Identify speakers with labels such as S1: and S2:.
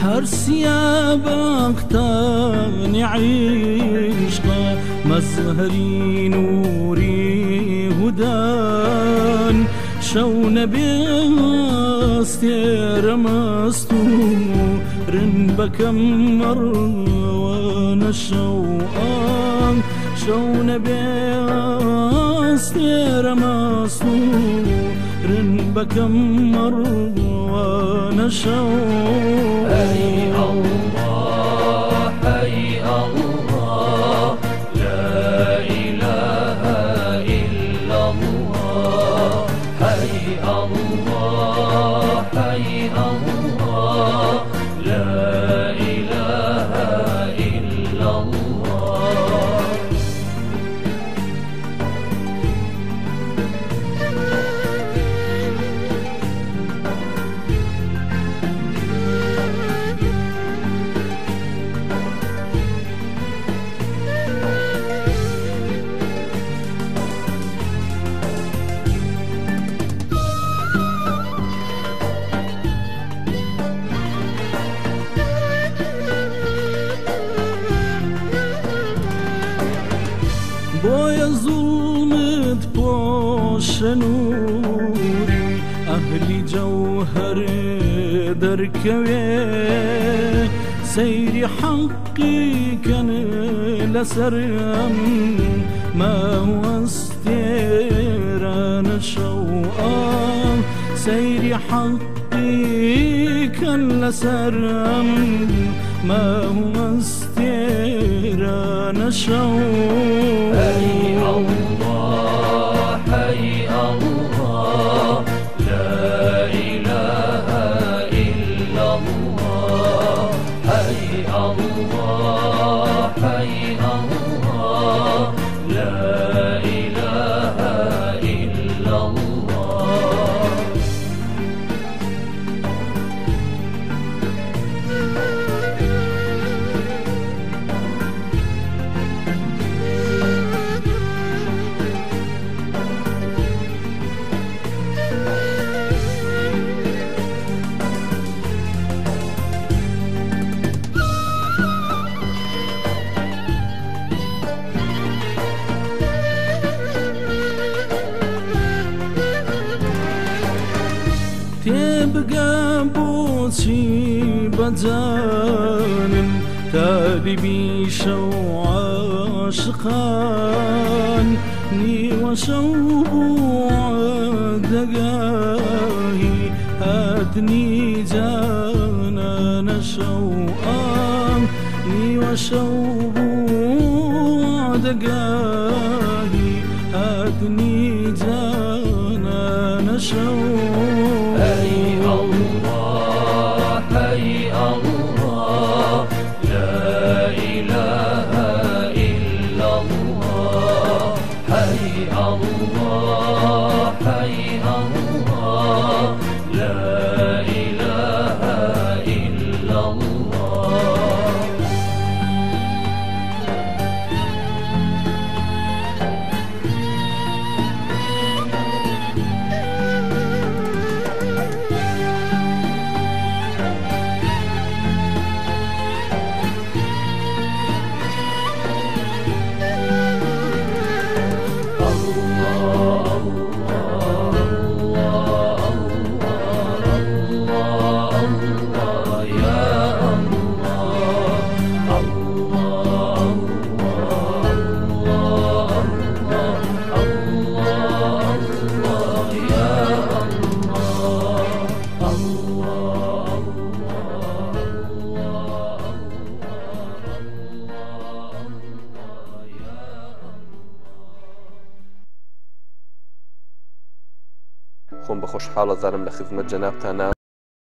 S1: هرسيا بختاني عشقا مزهري نوري هدان شون بيستير مستور بكم مروان الشوقان شون بيستير مستور بكم مروان الشوقان.
S2: أي الله أي الله لا إله إلا الله أي الله أي الله لا إله إلا الله.
S1: بويا ظلمت بوش نوري أهلي جوهر دركوي سيري حقي كان لسرم ما هو استيران الشوقان سيري حقي كان لسرم ما هو استيران الشوقان.
S2: أي الله أي الله لا إله إلا الله أي الله أي الله لا إله إلا الله.
S1: تبقى بوشي بجان تالبي شو عاشقان ني وشوب دقاهي هادني جانا نشوقان ني وشوب دقاهي هادني جانا نشوقان.
S2: أي الله أي الله لا إله إلا الله أي الله أي الله لا إله إلا الله.
S3: خۆم بە خۆشحاڵە زارم لە خزمەت جەنابتانە